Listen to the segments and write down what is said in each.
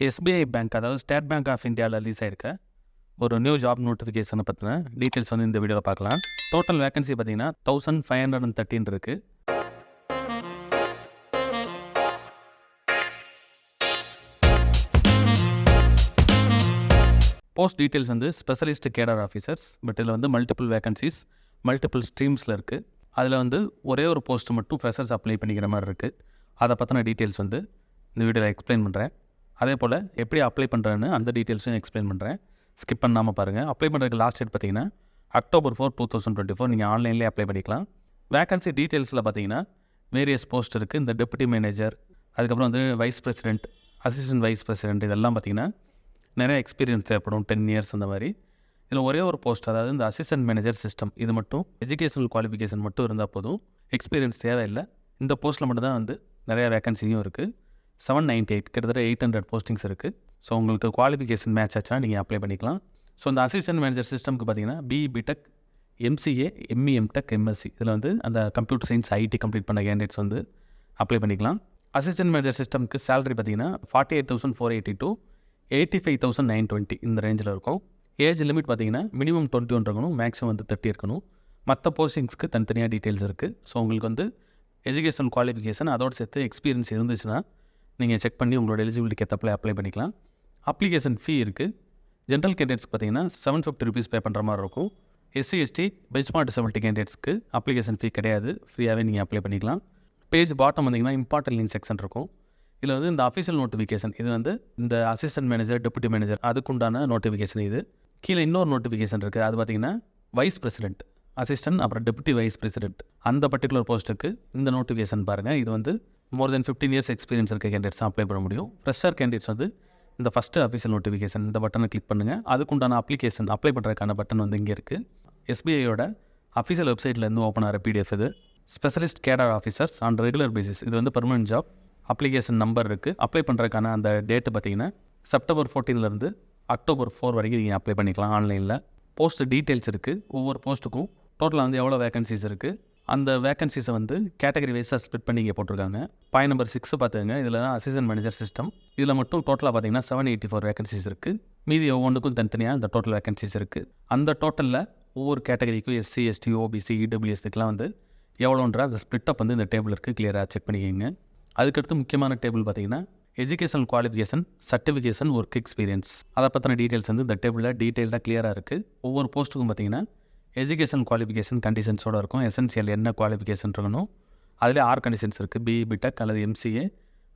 SBI bank, அதாவது state bank of இந்தியாவில் release ஆயிருக்க ஒரு நியூ ஜாப் நோட்டிஃபிகேஷனை பற்றின டீட்டெயில்ஸ் வந்து இந்த வீடியோவில் பார்க்கலாம். டோட்டல் வேகன்சி பார்த்தீங்கன்னா 1513 இருக்குது. போஸ்ட் டீட்டெயில்ஸ் வந்து ஸ்பெஷலிஸ்ட் கேடர் ஆஃபீஸர்ஸ். பட் இதில் வந்து மல்டிபிள் வேகன்சிஸ் மல்டிபிள் ஸ்ட்ரீம்ஸில் இருக்குது. அதில் வந்து ஒரே ஒரு போஸ்ட் மட்டும் ஃப்ரெஷர்ஸ் அப்ளை பண்ணிக்கிற மாதிரி இருக்குது. அதை பற்றின டீட்டெயில்ஸ் வந்து இந்த வீடியோவில் எக்ஸ்பிளைன் பண்ணுறேன். அதே போல் எப்படி அப்ளை பண்ணுறேன்னு அந்த டீட்டெயில்ஸும் எக்ஸ்பிளைன் பண்ணுறேன். ஸ்கிப் பண்ணாமல் பாருங்கள். அப்ளை பண்ணுறதுக்கு லாஸ்ட் டேட் பார்த்தீங்கன்னா October 4, 2024. நீங்கள் ஆன்லைன்லேயே அப்ளை பண்ணிக்கலாம். வேகன்சி டீட்டெயில்ஸில் பார்த்தீங்கன்னா வேரியஸ் போஸ்ட் இருக்குது. இந்த டெப்யூட்டி மேனேஜர், அதுக்கப்புறம் வந்து wise president, assistant vice president, இதெல்லாம் பார்த்தீங்கன்னா நிறைய எக்ஸ்பீரியன்ஸ் தேவைப்படும், 10 years அந்த மாதிரி. இதில் ஒரே ஒரு போஸ்ட், அதாவது இந்த அசிஸ்டன்ட் மேனேஜர் சிஸ்டம், இது மட்டும் எஜுகேஷனல் குவாலிஃபிகேஷன் மட்டும் இருந்தால் போதும், எக்ஸ்பீரியன்ஸ் தேவையில்லை. இந்த போஸ்ட்டில் மட்டும் தான் வந்து நிறையா வேகன்சியும் இருக்குது. 798 கிட்டத்தட்ட 800 போஸ்டிங்ஸ் இருக்குது. ஸோ உங்களுக்கு குவாலிஃபிகேஷன் மேட்ச் ஆச்சுன்னா நீங்கள் அப்ளை பண்ணிக்கலாம். ஸோ இந்த அசிஸ்டன்ட் மேனேஜர் சிஸ்டம்க்கு பார்த்தீங்கன்னா BE BTech, MCA, ME, MTech, MSc, இதில் வந்து அந்த கம்ப்யூட்டர் சயின்ஸ், ஐடி கம்ப்ளீட் பண்ண கேண்டிடேட்ஸ் வந்து அப்ளை பண்ணிக்கலாம். அசிஸ்டன்ட் மேனேஜர் சிஸ்டம்க்கு சேலரி பார்த்தீங்கன்னா 48,480 to 85,920 இந்த ரேஞ்சில் இருக்கும். ஏஜ் லிமிட் பார்த்தீங்கன்னா மினிமம் 21 இருக்கணும், மேக்ஸிமம் வந்து 30 இருக்கணும். மற்ற போஸ்டிங்ஸ்க்கு தனித்தனியாக டீட்டெயில்ஸ் இருக்குது. ஸோ உங்களுக்கு வந்து எஜுகேஷன் குவாலிஃபிகேஷன் அதோடு சேர்த்து எக்ஸ்பீரியன்ஸ் இருந்துச்சுன்னா நீங்கள் செக் பண்ணி உங்களோட எலிஜிபிலிட்டிக்கு ஏற்றப்பல அப்ளை பண்ணிக்கலாம். அப்ளிகேஷன் ஃபீ இருக்குது. ஜென்ரல் கேண்டிடேட்ஸ்க்கு பார்த்தீங்கன்னா 750 rupees பே பண்ணுற மாதிரி இருக்கும். எஸ்சி, எஸ்டி, பெஞ்ச்மார்க் டிசபிலிட்டி கேண்டிடேட்ஸ்க்கு அப்ளிகேஷன் ஃபீ கிடையாது, ஃப்ரீயாகவே நீங்கள் அப்ளை பண்ணிக்கலாம். பேஜ் பாட்டம் வந்தீங்கன்னா இம்பார்ட்டன்ட் லிங்க் செக்ஷன் இருக்கும். இதில் வந்து இந்த அஃபிஷியல் நோட்டிஃபிகேஷன், இது வந்து இந்த அசிஸ்டன்ட் மேனேஜர், டெப்யூட்டி மேனேஜர் அதுக்குண்டான நோட்டிஃபிகேஷன். இது கீழே இன்னொரு நோட்டிஃபிகேஷன் இருக்குது. அது பார்த்தீங்கன்னா வைஸ் பிரசிடென்ட், அசிஸ்டன்ட், அப்புறம் டெப்யூட்டி வைஸ் பிரசிடென்ட், அந்த பர்டிகுலர் போஸ்ட்டுக்கு இந்த நோட்டிஃபிகேஷன் பாருங்கள். இது வந்து மோர் தென் 15 years எக்ஸ்பீரியன்ஸ் இருக்க கேண்டிடேட்ஸ் அப்ளை பண்ண முடியும். ஃப்ரெஷர் கேண்டிடேட்ஸ் வந்து இந்த ஃபஸ்ட்டு அஃபிஷியல் நோட்டிஃபிகேஷன் இந்த பட்டனை கிளிக் பண்ணுங்கள். அதுக்குண்டான அப்ளிகேஷன் அப்ளை பண்ணுறதுக்கான பட்டன் வந்து இங்கே இருக்குது. எஸ்பிஐயோட அஃபிஷியல் வெப்சைட்லேருந்து ஓப்பன் ஆகிற பிடிஎஃப் இது. Specialist cadre officers on regular basis, இது வந்து பெர்மனன்ட் ஜாப். அப்ளிகேஷன் நம்பர் இருக்குது. அப்ளை பண்ணுறதுக்கான அந்த டேட்டு பார்த்தீங்கன்னா September 14 October 4 வரைக்கும் நீங்கள் அப்ளை பண்ணிக்கலாம் ஆன்லைனில். போஸ்ட் டீட்டெயில்ஸ் இருக்குது. ஒவ்வொரு போஸ்ட்டுக்கும் டோட்டலாக வந்து எவ்வளோ வேகன்சிஸ் இருக்குது, அந்த வேகன்சிஸை வந்து கேட்டகரி வைஸாக ஸ்ப்ளிட் பண்ணி இங்கே போட்டிருக்காங்க. பாயிண்ட் நம்பர் 6 பார்த்துங்க. இதில் தான் அசிஸ்டன்ட் மேனேஜர் சிஸ்டம். இதில் மட்டும் டோட்டலாக பார்த்தீங்கன்னா 784 வேகன்சிஸ் இருக்குது. மீதி ஒவ்வொன்றுக்கும் தனித்தனியாக இந்த டோட்டல் வேகன்சிஸ் இருக்குது. அந்த டோட்டலில் ஒவ்வொரு கேட்டகரிக்கும் எஸ்சி, எஸ்டி, ஓபிசி, இடபிள்யூஎஸ்க்குலாம் வந்து எவ்வளோன்ற அந்த ஸ்ப்ளிட்டப் வந்து இந்த டேபிள் இருக்குது. கிளியராக செக் பண்ணிக்கோங்க. அதுக்கடுத்து முக்கியமான டேபிள் பார்த்தீங்கன்னா educational qualification, certification, work experience, அதை பற்றின டீட்டெயில்ஸ் வந்து இந்த டேபிளில் டீட்டெயிலாக கிளியராக இருக்குது. ஒவ்வொரு போஸ்ட்டுக்கும் பார்த்தீங்கன்னா எஜுகேஷன் குவாலிஃபிகேஷன் கண்டிஷன்ஸோடு இருக்கும். எசென்சியல் என்ன குவாலிஃபிகேஷன் இருக்கணும், அதில் 6 கண்டிஷன்ஸ் இருக்குது. பிஇ பிடெக் அல்லது எம்சிஏ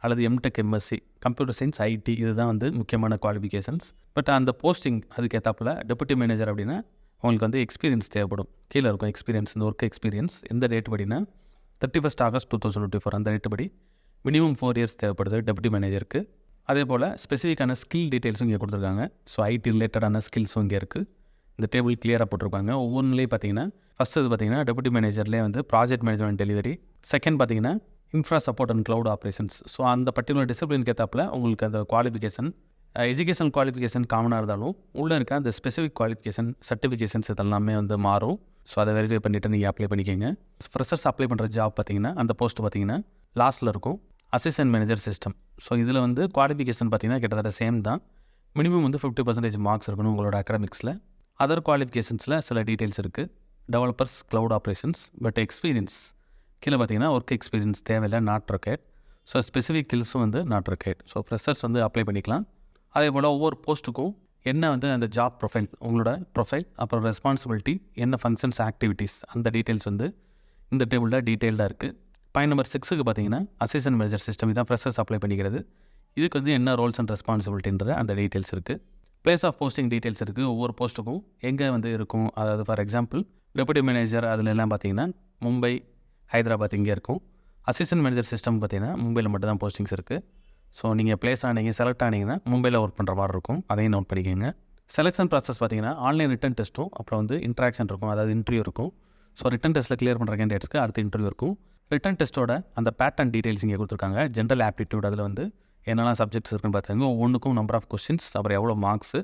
அல்லது MTech, MSc, computer science, IT, இதுதான் வந்து முக்கியமான குவாலிஃபிகேஷன்ஸ். பட் அந்த போஸ்டிங் அதுக்கு ஏற்றாப்புல டெப்யூட்டி மேனேஜர் அப்படின்னா உங்களுக்கு வந்து எக்ஸ்பீரியன்ஸ் தேவைப்படும். கீழே இருக்கும் எக்ஸ்பீரியன்ஸ், இந்த ஒர்க் எக்ஸ்பீரியன்ஸ் எந்த டேட் படினா 31 August 2024 அந்த டேட்டு படி மினிமம் 4 years தேவைப்படுது டெப்யூட்டி மேனேஜருக்கு. அதே போல் ஸ்பெசிஃபிக்கான ஸ்கில் டீட்டெயில்ஸும் இங்கே கொடுத்துருக்காங்க. ஸோ ஐடி ரிலேட்டடான ஸ்கில்ஸும் இங்கே இருக்குது. இந்த டேபிள் கிளியராக போட்டிருப்பாங்க. ஒவ்வொன்றுலேயும் பார்த்தீங்கன்னா ஃபஸ்ட்டு பார்த்தீங்கன்னா டெப்யூட்டி மேனேஜர்லேயே வந்து ப்ராஜெக்ட் மேனேஜ்மெண்ட் டெலிவரி, செகண்ட் பார்த்தீங்கன்னா infra support and cloud operations. So அந்த பர்டிகுலர் டிசிப்ளினுக்கு ஏற்றாப்பில் உங்களுக்கு அந்த குவாலிஃபிகேஷன், எஜுகேஷன் குவாலிஃபிகேஷன் காமனாக இருந்தாலும் உள்ளே இருக்க அந்த ஸ்பெசிஃபிக் குவாலிஃபிகேஷன், சர்டிஃபிகேஷன்ஸ் இதெல்லாமே வந்து மாறும். ஸோ அதை வெரிஃபை பண்ணிவிட்டு நீங்கள் அப்ளை பண்ணிக்கோங்க. ஃப்ரெஷர்ஸ் அப்ளை பண்ணுற ஜாப் பார்த்தீங்கன்னா அந்த போஸ்ட் பார்த்தீங்கன்னா லாஸ்ட்டில் இருக்கும், அசிஸ்டன்ட் மேனேஜர் சிஸ்டம். ஸோ இதில் வந்து குவாலிஃபிகேஷன் பார்த்தீங்கன்னா கிட்டத்தட்ட சேம் தான். மினிமம் வந்து 50% மார்க்ஸ் இருக்கணும் உங்களோட அகாடமிக்ஸில். அதர் குவாலிஃபிகேஷன்ஸில் சில டீட்டெயில்ஸ் இருக்குது. Developers, cloud operations, but experience கீழே பார்த்தீங்கன்னா ஒர்க் எக்ஸ்பீரியன்ஸ் தேவையில்லை, நாட் ரெக்கையர்ட். ஸோ ஸ்பெசிஃபிக் ஸ்கில்ஸும் வந்து நாட் ரெக்கையர்ட். ஸோ ஃப்ரெஷர்ஸ் வந்து அப்ளை பண்ணிக்கலாம். அதே போல் ஒவ்வொரு போஸ்ட்டுக்கும் என்ன வந்து அந்த ஜாப் ப்ரொஃபைல், உங்களோட ப்ரொஃபைல், அப்புறம் ரெஸ்பான்சிபிலிட்டி, என்ன ஃபங்க்ஷன்ஸ், ஆக்டிவிட்டீஸ், அந்த டீட்டெயில்ஸ் வந்து இந்த டேபிளில் டீட்டெயில்டாக இருக்குது. பாயிண்ட் நம்பர் 6க்கு பார்த்தீங்கன்னா அசிஸ்டன்ட் மேனேஜர் சிஸ்டம், இதான் ஃப்ரெஷர்ஸ் அப்ளை பண்ணிக்கிறது. இதுக்கு வந்து என்ன ரோல்ஸ் அண்ட் ரெஸ்பான்சிபிலிட்டின்ற அந்த டீட்டெயில்ஸ் இருக்குது. பிளேஸ் ஆஃப் போஸ்டிங் டீட்டெயில்ஸ் இருக்குது. ஒவ்வொரு போஸ்ட்டுக்கும் எங்கே வந்து இருக்கும், அதாவது ஃபார் எக்ஸாம்பிள் டெப்யூட்டி மேனேஜர் அதில் எல்லாம் பார்த்தீங்கன்னா மும்பை, ஹைதராபாத் இங்கே இருக்கும். அசிஸ்டன்ட் மேனேஜர் சிஸ்டம் பார்த்தீங்கன்னா மும்பையில் மட்டும் தான் போஸ்டிங்ஸ் இருக்குது. ஸோ நீங்கள் பிளேஸ் ஆனீங்க, செலக்ட் ஆனீங்கன்னா மும்பையில் ஒர்க் பண்ணுற மாதிரி இருக்கும். அதையும் நோட் பண்ணிக்கோங்க. செலெக்ஷன் ப்ராசஸ் பார்த்தீங்கன்னா ஆன்லைன் ரிட்டன் டெஸ்ட்டும் அப்புறம் வந்து இன்ட்ராக்ஷன் இருக்கும், அதாவது இன்டர்வியூ இருக்கும். ஸோ ரிட்டன் டெஸ்ட்டில் கிளியர் பண்ணுற கேண்டிடேட்ஸ்க்கு அடுத்த இன்டர்வியூ இருக்கும். ரிட்டன் டெஸ்ட்டோட அந்த பேட்டர்ன் டீட்டெயில்ஸ் இங்கே கொடுத்துருக்காங்க. ஜென்ரல் ஆப்டிடியூட், அதில் வந்து என்னெல்லாம் சப்ஜெக்ட்ஸ் இருக்குன்னு பார்த்தாங்க. ஒவ்வொன்றுக்கும் நம்பர் ஆஃப் கொஸ்டின்ஸ், அப்புறம் எவ்வளோ மார்க்ஸு,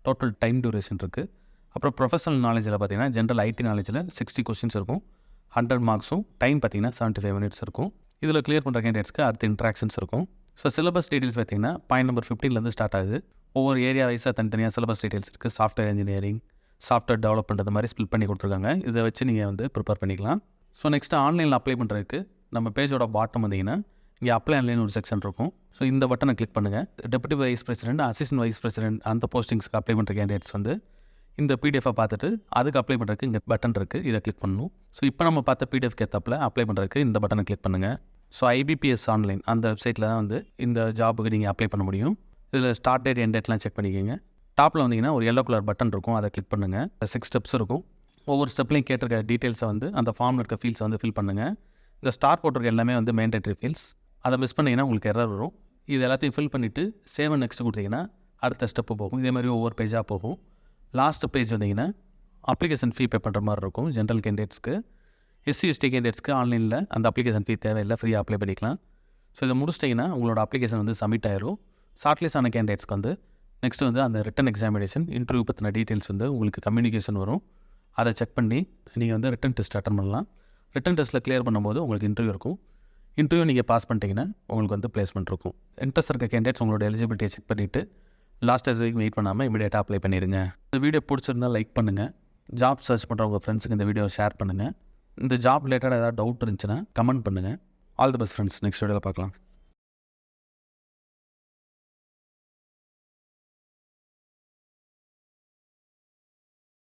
டோட்டல் டைம் டியூரேஷன் இருக்குது. அப்புறம் ப்ரொஃபஷனல் நாலேஜில் பார்த்தீங்கன்னா ஜென்ரல் ஐடி நாலேஜில் 60 கொஸ்டின்ஸ் இருக்கும், 100 மார்க்ஸும், டைம் பார்த்தீங்கன்னா 75 minutes இருக்கும். இதில் கிளியர் பண்ணுற கேண்டிடேட்ஸ்க்கு அடுத்த இன்ட்ராக்ஷன்ஸ் இருக்கும். ஸோ சிலபஸ் டீட்டெயில்ஸ் பார்த்தீங்கன்னா பாயிண்ட் நம்பர் 15லேருந்து ஸ்டார்ட் ஆகுது. ஒவ்வொரு ஏரியா வைஸாக தனித்தனியாக சிலபஸ் டீட்டெயில்ஸ் இருக்குது. சாஃப்ட்வேர் இன்ஜினியரிங், சாஃப்ட்வேர் டெவலப்மெண்ட் அந்த மாதிரி ஸ்பில் பண்ணி கொடுத்துருக்காங்க. இதை வச்சு நீங்கள் வந்து ப்ரிப்பேர் பண்ணிக்கலாம். ஸோ நெக்ஸ்ட்டு ஆன்லைனில் அப்ளை பண்ணுறதுக்கு நம்ம பேஜோட பாட்டம் வந்தீங்கன்னா இங்கே அப்ளை ஆன்லைன் ஒரு செக்ஷன் இருக்கும். ஸோ இந்த பட்டனை கிளிக் பண்ணுங்கள். Deputy vice president, assistant wise president அந்த போஸ்டிங்ஸ்க்கு அப்ளை பண்ணுற கேண்டிடேட்ஸ் வந்து இந்த பிடிஎஃபை பார்த்துட்டு அதுக்கு அப்ளை பண்ணுறதுக்கு இங்கே பட்டன் இருக்குது, இதை கிளிக் பண்ணணும். ஸோ இப்போ நம்ம பார்த்த பிடிஎஃப்க்கு ஏற்றப்பில் அப்ளை பண்ணுறதுக்கு இந்த பட்டனை கிளிக் பண்ணுங்கள். ஸோ IBPS ஆன்லைன் அந்த வெப்சைட்டில் தான் வந்து இந்த ஜாபுக்கு நீங்கள் அப்ளை பண்ண முடியும். இதில் ஸ்டார்ட் டேட் எண்ட் டேட்லாம் செக் பண்ணிக்கோங்க. டாப்பில் வந்தீங்கன்னா ஒரு yellow கலர் பட்டன் இருக்கும், அதை கிளிக் பண்ணுங்கள். 6 ஸ்டெப்ஸ் இருக்கும். ஒவ்வொரு ஸ்டெப்லையும் கேட்டிருக்க டீட்டெயில்ஸை வந்து அந்த ஃபார்மில் இருக்க ஃபீல்ஸை வந்து ஃபில் பண்ணுங்கள். இந்த ஸ்டார் போட்டிருக்க எல்லாமே வந்து மேண்டேட்ரி ஃபீல்ஸ். அதை மிஸ் பண்ணிங்கன்னா உங்களுக்கு எரர் வரும். இது எல்லாத்தையும் ஃபில் பண்ணிவிட்டு சேவ் அண்ட் நெக்ஸ்ட் கொடுத்தீங்கன்னா அடுத்த ஸ்டெப்பு போகும். இதே மாதிரி ஒவ்வொரு பேஜாக போகும். லாஸ்ட் பேஜ் வந்தீங்கன்னா அப்ளிகேஷன் ஃபீ பே பண்ணுற மாதிரி இருக்கும். ஜென்ரல் கேண்டிடேட்ஸ்க்கு, SC/ST கேண்டிடேட்ஸ்க்கு ஆன்லைனில் அந்த அப்ளிகேஷன் ஃபீ தேவையில்லை, ஃப்ரீயாக அப்ளை பண்ணிக்கலாம். ஸோ இதை முடிச்சிட்டிங்கன்னா உங்களோட அப்ளிகேஷன் வந்து சப்மிட் ஆயிரும். ஷார்ட்லிஸ்ட் ஆன கேண்டிடேட்ஸ்க்கு வந்து நெக்ஸ்ட் வந்து அந்த ரிட்டன் எக்ஸாமினேஷன் இன்டர்வியூ பற்றின டீட்டெயில்ஸ் வந்து உங்களுக்கு கம்யூனிகேஷன் வரும். அதை செக் பண்ணி நீங்கள் வந்து ரிட்டன் டெஸ்ட் அட்டன் பண்ணலாம். ரிட்டன் டெஸ்ட்டில் கிளியர் பண்ணும்போது உங்களுக்கு இன்டர்வியூ இருக்கும். இன்டர்வியூ நீங்கள் பாஸ் பண்ணிட்டீங்கன்னா உங்களுக்கு வந்து பிளேஸ்மெண்ட் இருக்கும். இன்ட்ரெஸ்ட் இருக்க கேண்டிடேட்ஸ் உங்களோட எலிஜிபிலிட்டியை செக் பண்ணிவிட்டு லாஸ்ட் வரைக்கும் வெயிட் பண்ணாமல் இமீடியட்டாக அப்ளை பண்ணிடுங்க. இந்த வீடியோ பிடிச்சிருந்தால் லைக் பண்ணுங்கள். ஜாப் சர்ச் பண்ணுற உங்கள் ஃப்ரெண்ட்ஸுக்கு இந்த வீடியோ ஷேர் பண்ணுங்கள். இந்த ஜாப் ரிலேட்டடாக ஏதாவது டவுட் இருந்துச்சுன்னா கமெண்ட் பண்ணுங்கள். All the best friends. Next வீடியோவில் பார்க்கலாம்.